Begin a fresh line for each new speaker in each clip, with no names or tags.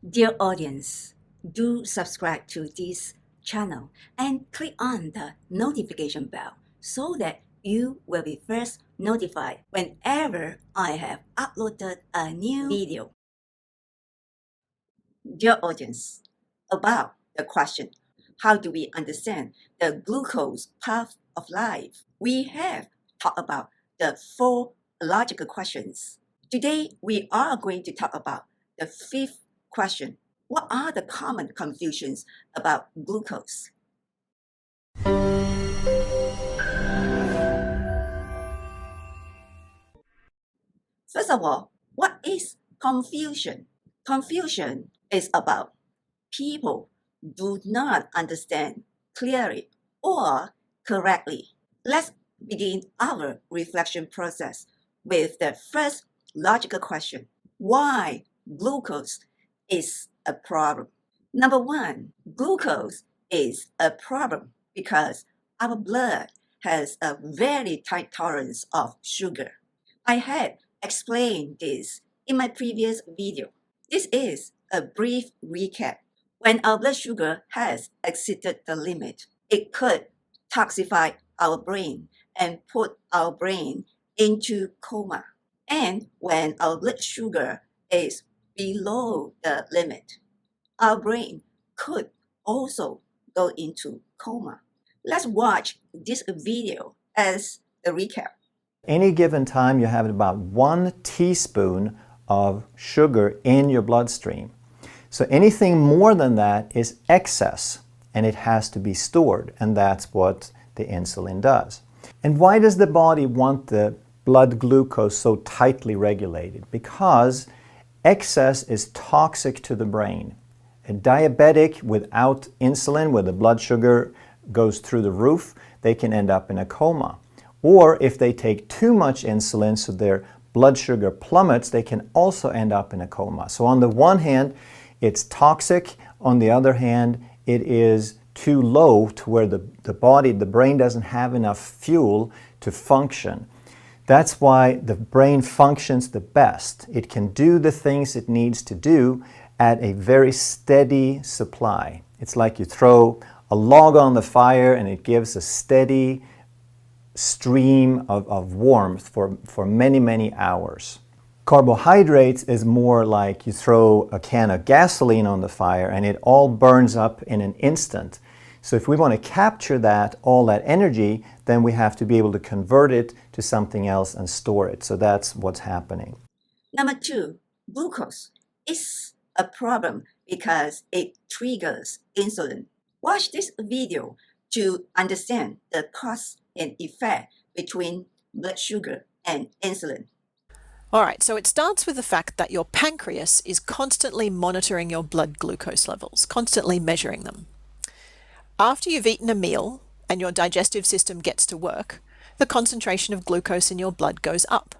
Dear audience, do subscribe to this channel and click on the notification bell so that you will be first notified whenever I have uploaded a new video. Dear audience, about the question, how do we understand the glucose path of life? We have talked about the 4 logical questions. Today, we are going to talk about the 5th question. What are the common confusions about glucose? First of all, what is confusion? Confusion is about people do not understand clearly or correctly. Let's begin our reflection process with the first logical question. Why glucose is a problem? Number 1, glucose is a problem because our blood has a very tight tolerance of sugar. I had explained this in my previous video. This is a brief recap. When our blood sugar has exceeded the limit, it could toxify our brain and put our brain into coma. And when our blood sugar is below the limit, our brain could also go into coma. Let's watch this video as a recap.
Any given time, you have about 1 teaspoon of sugar in your bloodstream. So anything more than that is excess, and it has to be stored, and that's what the insulin does. And why does the body want the blood glucose so tightly regulated? Because excess is toxic to the brain. A diabetic without insulin, where the blood sugar goes through the roof, they can end up in a coma. Or if they take too much insulin, so their blood sugar plummets, they can also end up in a coma. So on the one hand, it's toxic. On the other hand, it is too low to where the brain doesn't have enough fuel to function. That's why the brain functions the best. It can do the things it needs to do at a very steady supply. It's like you throw a log on the fire and it gives a steady stream of warmth for many, many hours. Carbohydrates is more like you throw a can of gasoline on the fire and it all burns up in an instant. So if we want to capture all that energy, then we have to be able to convert it to something else and store it. So that's what's happening.
Number 2, glucose is a problem because it triggers insulin. Watch this video to understand the cause and effect between blood sugar and insulin.
All right, so it starts with the fact that your pancreas is constantly monitoring your blood glucose levels, constantly measuring them. After you've eaten a meal and your digestive system gets to work, the concentration of glucose in your blood goes up.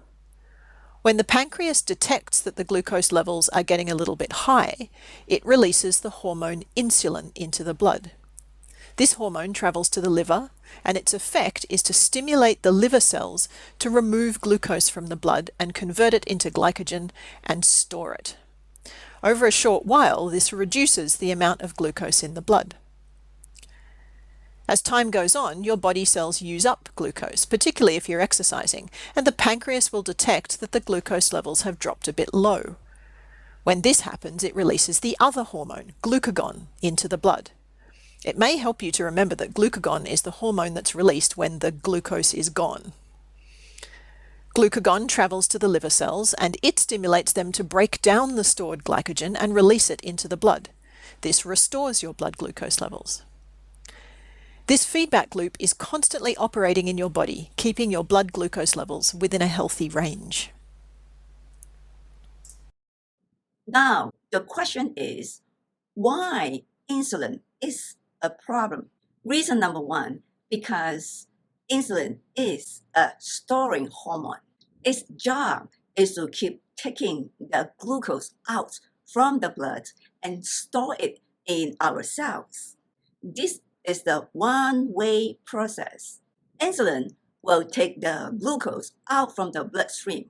When the pancreas detects that the glucose levels are getting a little bit high, it releases the hormone insulin into the blood. This hormone travels to the liver, and its effect is to stimulate the liver cells to remove glucose from the blood and convert it into glycogen and store it. Over a short while, this reduces the amount of glucose in the blood. As time goes on, your body cells use up glucose, particularly if you're exercising, and the pancreas will detect that the glucose levels have dropped a bit low. When this happens, it releases the other hormone, glucagon, into the blood. It may help you to remember that glucagon is the hormone that's released when the glucose is gone. Glucagon travels to the liver cells and it stimulates them to break down the stored glycogen and release it into the blood. This restores your blood glucose levels. This feedback loop is constantly operating in your body, keeping your blood glucose levels within a healthy range.
Now, the question is, why insulin is a problem? Reason number 1, because insulin is a storing hormone. Its job is to keep taking the glucose out from the blood and store it in our cells. This is the one-way process. Insulin will take the glucose out from the bloodstream,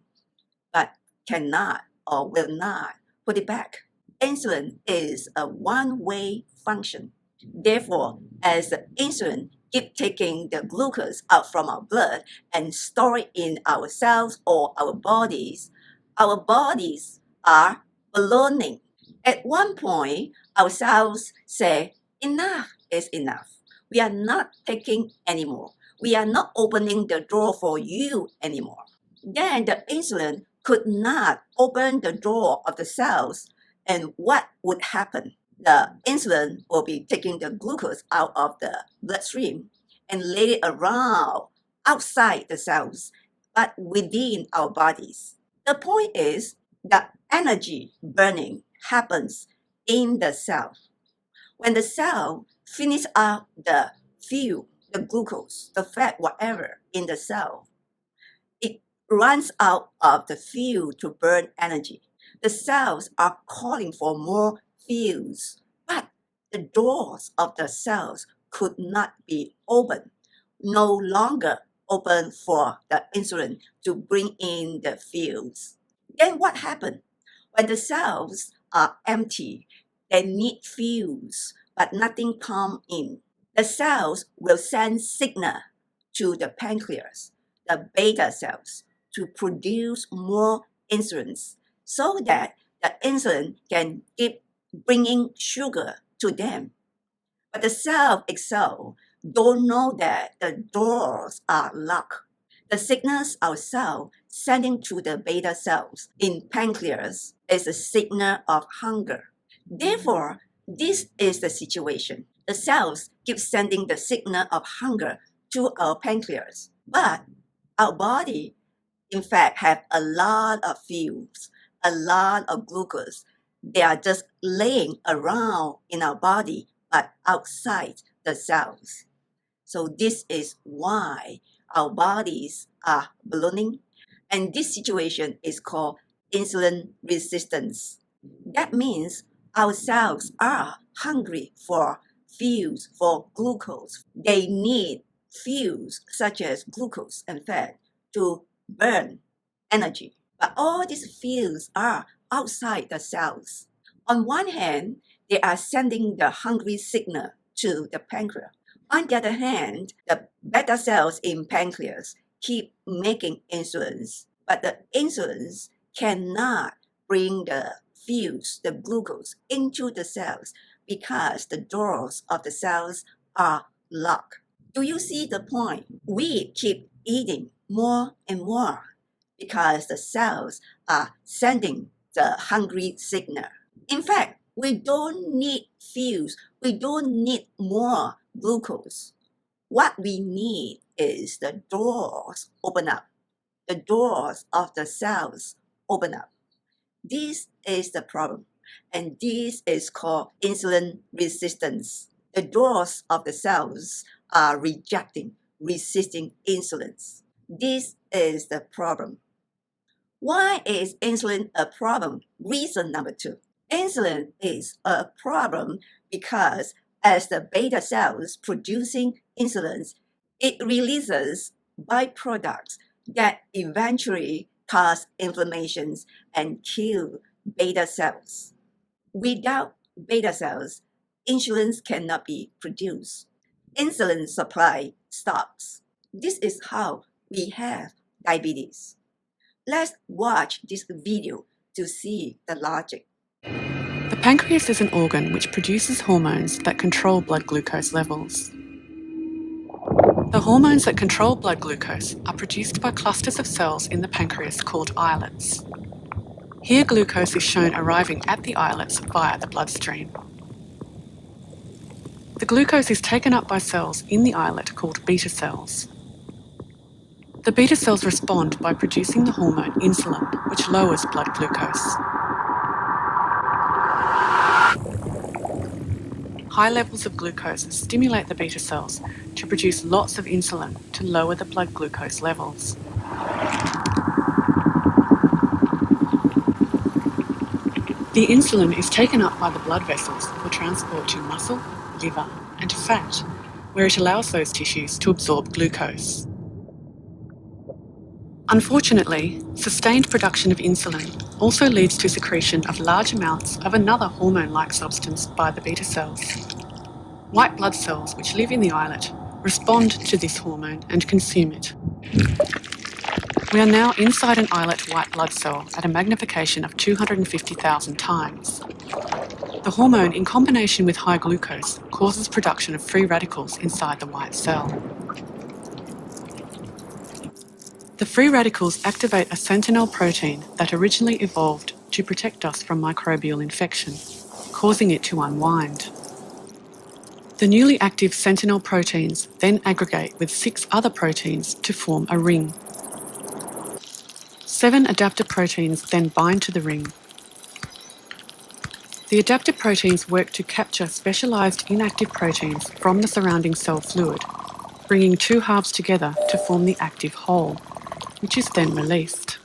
but cannot or will not put it back. insulin is a one-way function. Therefore, as the insulin keep taking the glucose out from our blood and store it in our cells or our bodies are ballooning. At one point, our cells say, enough is enough. We are not taking anymore. We are not opening the door for you anymore. Then the insulin could not open the door of the cells, and what would happen? The insulin will be taking the glucose out of the bloodstream and lay it around outside the cells, but within our bodies. The point is that energy burning happens in the cell. When the cell finishes out the fuel, the glucose, the fat, whatever in the cell, it runs out of the fuel to burn energy. The cells are calling for more fuels, but the doors of the cells could not be opened, no longer open for the insulin to bring in the fuels. Then what happened? When the cells are empty, they need fuels, but nothing comes in. The cells will send signal to the pancreas, the beta cells, to produce more insulin so that the insulin can keep bringing sugar to them. But the cell itself don't know that the doors are locked. The signals our cell sending to the beta cells in pancreas is a signal of hunger. Therefore, this is the situation. The cells keep sending the signal of hunger to our pancreas. But our body, in fact, have a lot of fuels, a lot of glucose. They are just laying around in our body, but outside the cells. So this is why our bodies are ballooning. And this situation is called insulin resistance. That means our cells are hungry for fuels, for glucose. They need fuels such as glucose and fat to burn energy. But all these fuels are outside the cells. On one hand, they are sending the hungry signal to the pancreas. On the other hand, the beta cells in pancreas keep making insulins, but the insulins cannot bring the fuels, the glucose, into the cells because the doors of the cells are locked. Do you see the point? We keep eating more and more because the cells are sending the hungry signal. In fact, we don't need fuels. We don't need more glucose. What we need is the doors open up. The doors of the cells open up. This is the problem, and this is called insulin resistance. The doors of the cells are resisting insulin. This is the problem. Why is insulin a problem? Reason number 2. Insulin is a problem because as the beta cells producing insulin, it releases byproducts that eventually cause inflammations and kill beta cells. Without beta cells, insulin cannot be produced. Insulin supply stops. This is how we have diabetes. Let's watch this video to see the logic.
The pancreas is an organ which produces hormones that control blood glucose levels. The hormones that control blood glucose are produced by clusters of cells in the pancreas called islets. Here glucose is shown arriving at the islets via the bloodstream. The glucose is taken up by cells in the islet called beta cells. The beta cells respond by producing the hormone insulin, which lowers blood glucose. High levels of glucose stimulate the beta cells to produce lots of insulin to lower the blood glucose levels. The insulin is taken up by the blood vessels for transport to muscle, liver, and fat, where it allows those tissues to absorb glucose. Unfortunately, sustained production of insulin also leads to secretion of large amounts of another hormone-like substance by the beta cells. White blood cells, which live in the islet, respond to this hormone and consume it. We are now inside an islet white blood cell at a magnification of 250,000 times. The hormone, in combination with high glucose, causes production of free radicals inside the white cell. The free radicals activate a sentinel protein that originally evolved to protect us from microbial infection, causing it to unwind. The newly active sentinel proteins then aggregate with 6 other proteins to form a ring. 7 adapter proteins then bind to the ring. The adapter proteins work to capture specialised inactive proteins from the surrounding cell fluid, bringing 2 halves together to form the active whole, which is then released.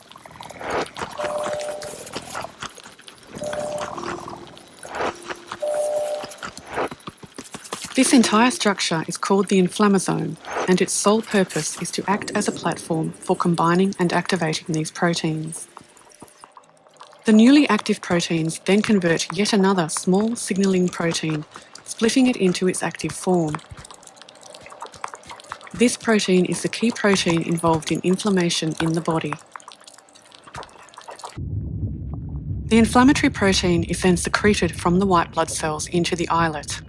This entire structure is called the inflammasome, and its sole purpose is to act as a platform for combining and activating these proteins. The newly active proteins then convert yet another small signalling protein, splitting it into its active form. This protein is the key protein involved in inflammation in the body. The inflammatory protein is then secreted from the white blood cells into the islet.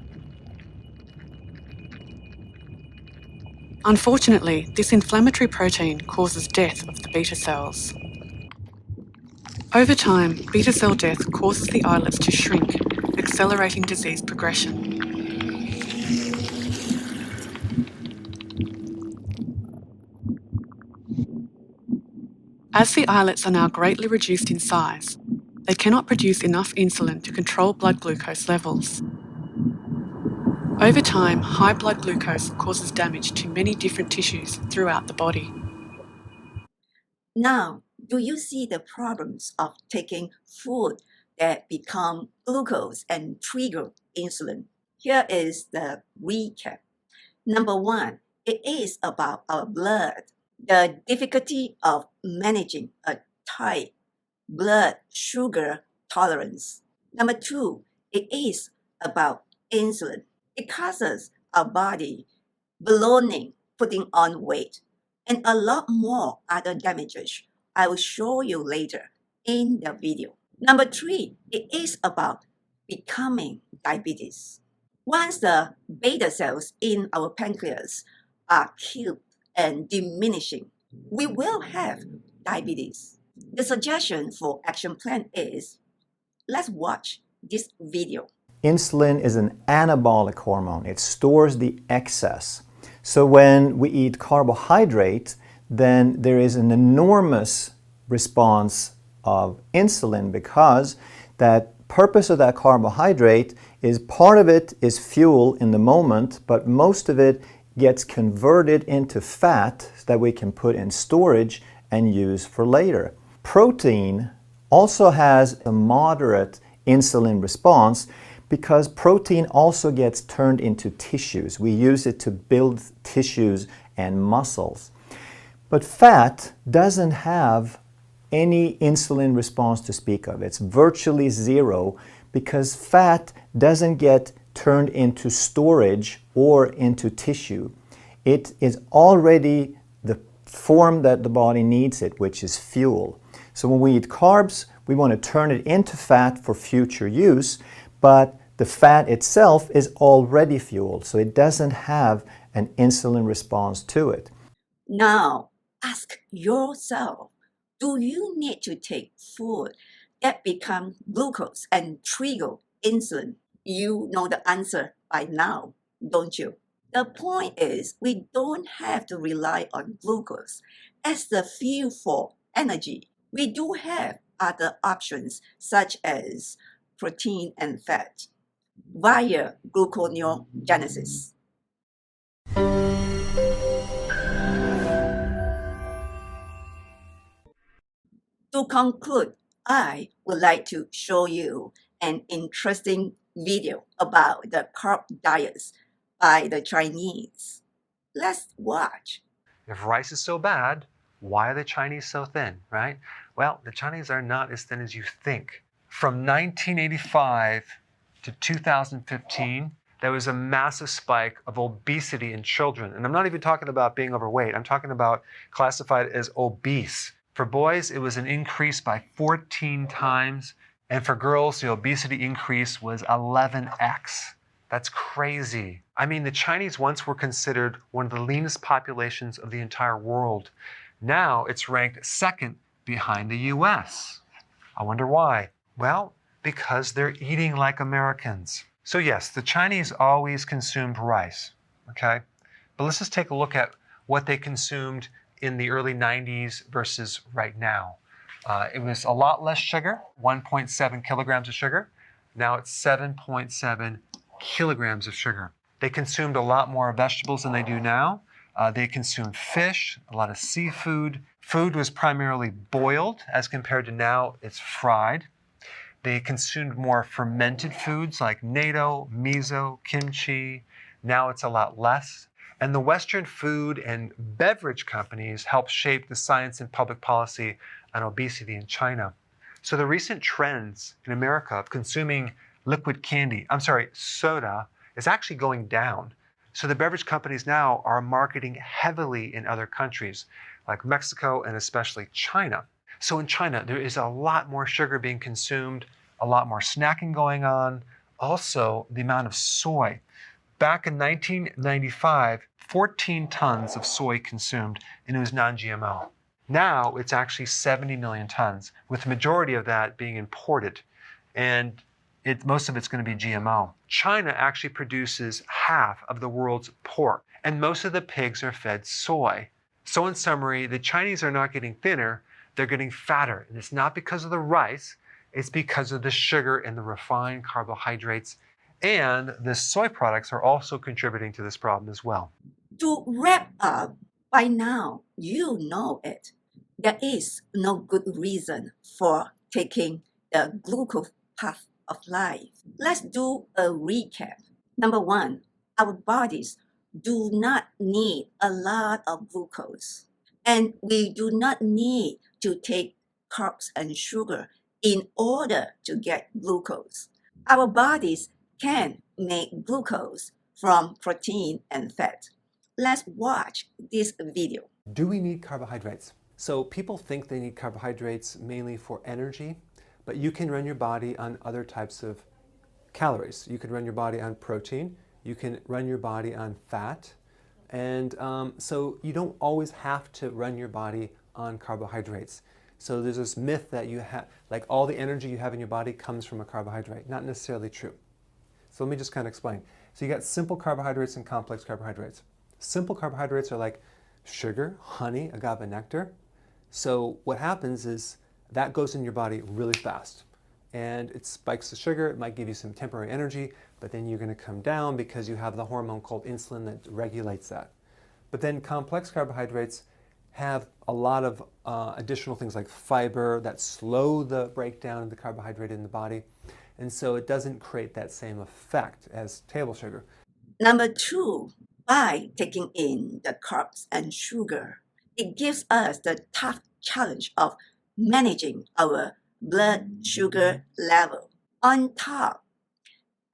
Unfortunately, this inflammatory protein causes death of the beta cells. Over time, beta cell death causes the islets to shrink, accelerating disease progression. As the islets are now greatly reduced in size, they cannot produce enough insulin to control blood glucose levels. Over time, high blood glucose causes damage to many different tissues throughout the body.
Now, do you see the problems of taking food that become glucose and trigger insulin? Here is the recap. Number 1, it is about our blood. The difficulty of managing a tight blood sugar tolerance. Number 2, it is about insulin. It causes our body ballooning, putting on weight, and a lot more other damages I will show you later in the video. Number 3, it is about becoming diabetes. Once the beta cells in our pancreas are killed and diminishing, we will have diabetes. The suggestion for action plan is, let's watch this video.
Insulin is an anabolic hormone. It stores the excess. So when we eat carbohydrate, then there is an enormous response of insulin because that purpose of that carbohydrate is part of it is fuel in the moment, but most of it gets converted into fat that we can put in storage and use for later. Protein also has a moderate insulin response because protein also gets turned into tissues. We use it to build tissues and muscles. But fat doesn't have any insulin response to speak of. It's virtually zero because fat doesn't get turned into storage or into tissue. It is already the form that the body needs it, which is fuel. So when we eat carbs, we want to turn it into fat for future use, but the fat itself is already fuel, so it doesn't have an insulin response to it.
Now, ask yourself, do you need to take food that become glucose and trigger insulin? You know the answer by now, don't you? The point is, we don't have to rely on glucose as the fuel for energy. We do have other options such as protein and fat via gluconeogenesis. To conclude, I would like to show you an interesting video about the carb diets by the Chinese. Let's watch.
If rice is so bad, Why are the Chinese so thin, right? Well, the Chinese are not as thin as you think. From 1985 to 2015, there was a massive spike of obesity in children. And I'm not even talking about being overweight. I'm talking about classified as obese. For boys, it was an increase by 14 times. And for girls, the obesity increase was 11x. That's crazy. I mean, the Chinese once were considered one of the leanest populations of the entire world. Now it's ranked second behind the US. I wonder why. Well, because they're eating like Americans. So yes, the Chinese always consumed rice, okay? But let's just take a look at what they consumed in the early 90s versus right now. It was a lot less sugar, 1.7 kilograms of sugar. Now it's 7.7 kilograms of sugar. They consumed a lot more vegetables than they do now. They consumed fish, a lot of seafood. Food was primarily boiled as compared to now it's fried. They consumed more fermented foods like natto, miso, kimchi. Now it's a lot less. And the Western food and beverage companies help shape the science and public policy on obesity in China. So the recent trends in America of consuming soda, is actually going down. So the beverage companies now are marketing heavily in other countries like Mexico and especially China. So in China, there is a lot more sugar being consumed, a lot more snacking going on. Also, the amount of soy. Back in 1995, 14 tons of soy consumed, and it was non-GMO. Now it's actually 70 million tons, with the majority of that being imported. And most of it's going to be GMO. China actually produces half of the world's pork, and most of the pigs are fed soy. So in summary, the Chinese are not getting thinner, they're getting fatter. And it's not because of the rice, it's because of the sugar and the refined carbohydrates. And the soy products are also contributing to this problem as well.
To wrap up, by now you know it. There is no good reason for taking the glucose path of life. Let's do a recap. Number one, our bodies do not need a lot of glucose, and we do not need to take carbs and sugar in order to get glucose. Our bodies can make glucose from protein and fat. Let's watch this video.
Do we need carbohydrates? So people think they need carbohydrates mainly for energy, but you can run your body on other types of calories. You can run your body on protein, you can run your body on fat, and so you don't always have to run your body on carbohydrates. So there's this myth that you have, like all the energy you have in your body comes from a carbohydrate. Not necessarily true. So let me just kind of explain. So you got simple carbohydrates and complex carbohydrates. Simple carbohydrates are like sugar, honey, agave nectar. So what happens is that goes in your body really fast. And it spikes the sugar, it might give you some temporary energy, but then you're going to come down because you have the hormone called insulin that regulates that. But then complex carbohydrates have a lot of additional things like fiber that slow the breakdown of the carbohydrate in the body. And so it doesn't create that same effect as table sugar.
Number two, by taking in the carbs and sugar, it gives us the tough challenge of managing our blood sugar level. On top,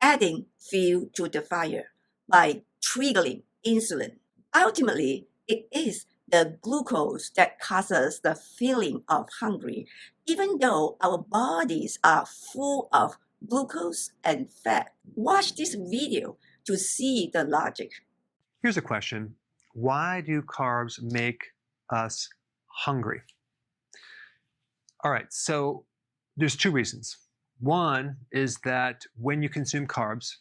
adding fuel to the fire by triggering insulin. Ultimately, it is the glucose that causes the feeling of hungry, even though our bodies are full of glucose and fat. Watch this video to see the logic.
Here's a question. Why do carbs make us hungry? All right, so there's two reasons. One is that when you consume carbs,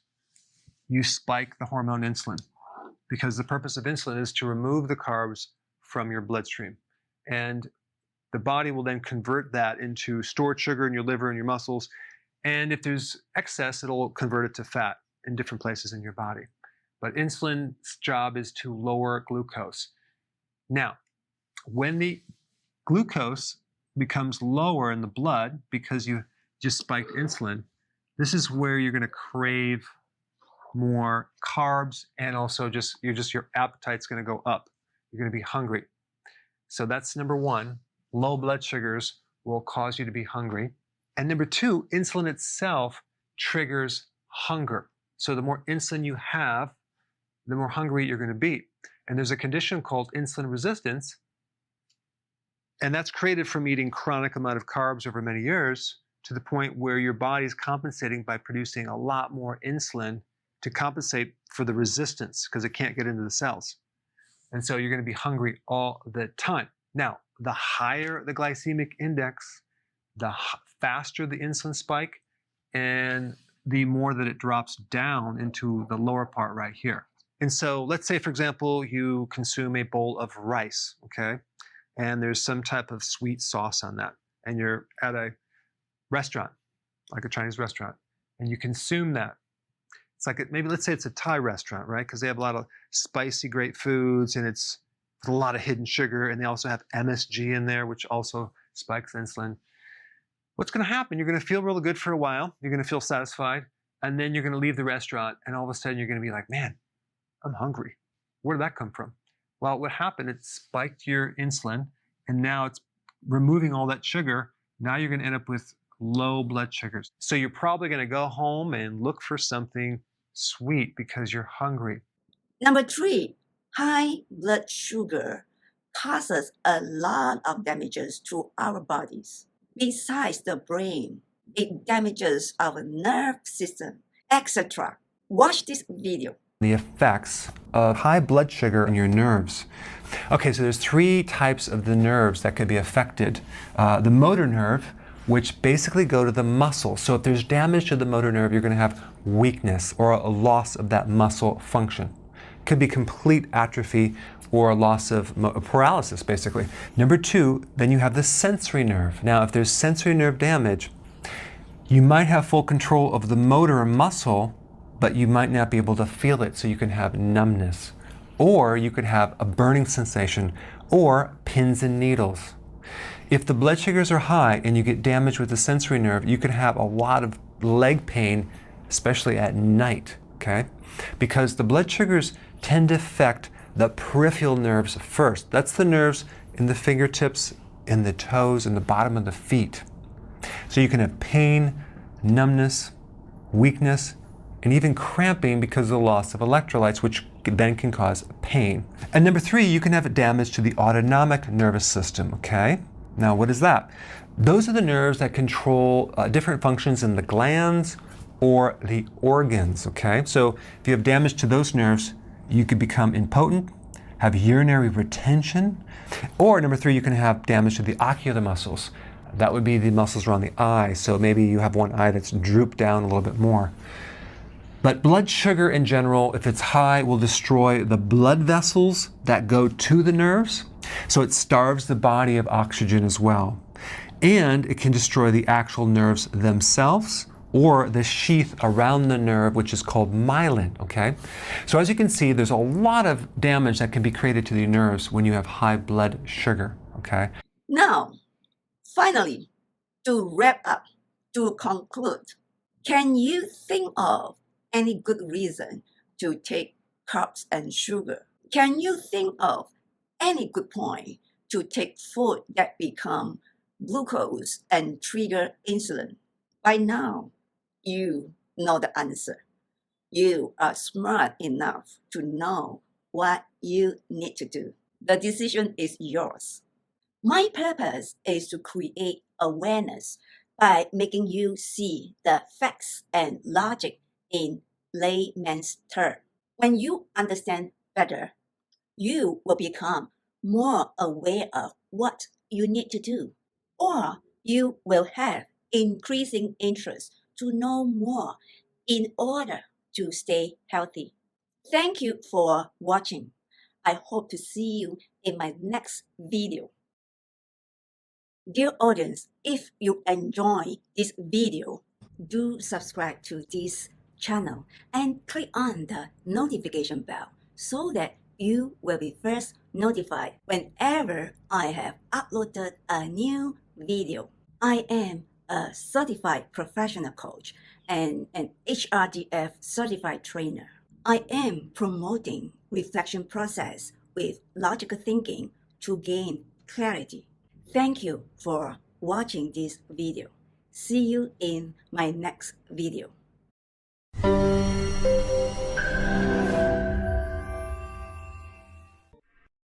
you spike the hormone insulin, because the purpose of insulin is to remove the carbs from your bloodstream. And the body will then convert that into stored sugar in your liver and your muscles. And if there's excess, it'll convert it to fat in different places in your body. But insulin's job is to lower glucose. Now, when the glucose becomes lower in the blood because you just spiked insulin, this is where you're going to crave more carbs, and also your appetite's going to go up. You're going to be hungry. So that's number one. Low blood sugars will cause you to be hungry. And number two, insulin itself triggers hunger. So the more insulin you have, the more hungry you're going to be. And there's a condition called insulin resistance, and that's created from eating chronic amount of carbs over many years to the point where your body's compensating by producing a lot more insulin to compensate for the resistance because it can't get into the cells. And so you're going to be hungry all the time. Now, the higher the glycemic index, the faster the insulin spike, and the more that it drops down into the lower part right here. And so let's say, for example, you consume a bowl of rice, okay? And there's some type of sweet sauce on that. And you're at a restaurant, like a Chinese restaurant, and you consume that. It's like, maybe let's say it's a Thai restaurant, right? Because they have a lot of spicy, great foods, and it's a lot of hidden sugar, and they also have MSG in there, which also spikes insulin. What's going to happen? You're going to feel really good for a while. You're going to feel satisfied, and then you're going to leave the restaurant, and all of a sudden you're going to be like, man, I'm hungry. Where did that come from? Well, what happened, it spiked your insulin, and now it's removing all that sugar. Now you're going to end up with low blood sugars. So you're probably going to go home and look for something sweet because you're hungry.
Number 3, high blood sugar causes a lot of damages to our bodies. Besides the brain, it damages our nerve system, etc. Watch this video.
The effects of high blood sugar in your nerves. Okay, so there's 3 types of the nerves that could be affected. The motor nerve, which basically go to the muscle. So if there's damage to the motor nerve, you're going to have weakness or a loss of that muscle function. Could be complete atrophy or a loss of paralysis, basically. Number 2, then you have the sensory nerve. Now, if there's sensory nerve damage, you might have full control of the motor muscle, but you might not be able to feel it, so you can have numbness. Or you could have a burning sensation or pins and needles. If the blood sugars are high and you get damage with the sensory nerve, you can have a lot of leg pain, especially at night, okay? Because the blood sugars tend to affect the peripheral nerves first. That's the nerves in the fingertips, in the toes, and the bottom of the feet. So you can have pain, numbness, weakness, and even cramping because of the loss of electrolytes, which then can cause pain. And number 3, you can have damage to the autonomic nervous system, okay? Now, what is that? Those are the nerves that control different functions in the glands or the organs, okay? So if you have damage to those nerves, you could become impotent, have urinary retention, or number 3, you can have damage to the ocular muscles. That would be the muscles around the eye. So maybe you have one eye that's drooped down a little bit more. But blood sugar in general, if it's high, will destroy the blood vessels that go to the nerves. So it starves the body of oxygen as well. And it can destroy the actual nerves themselves or the sheath around the nerve, which is called myelin, okay? So as you can see, there's a lot of damage that can be created to the nerves when you have high blood sugar, okay?
Now, finally, to wrap up, to conclude, can you think of any good reason to take carbs and sugar? Can you think of any good point to take food that become glucose and trigger insulin? By now, you know the answer. You are smart enough to know what you need to do. The decision is yours. My purpose is to create awareness by making you see the facts and logic in layman's terms. When you understand better, you will become more aware of what you need to do, or you will have increasing interest to know more in order to stay healthy. Thank you for watching. I hope to see you in my next video. Dear audience, if you enjoy this video, do subscribe to this channel and click on the notification bell so that you will be first notified whenever I have uploaded a new video. I am a certified professional coach and an HRDF certified trainer. I am promoting reflection process with logical thinking to gain clarity. Thank you for watching this video. See you in my next video.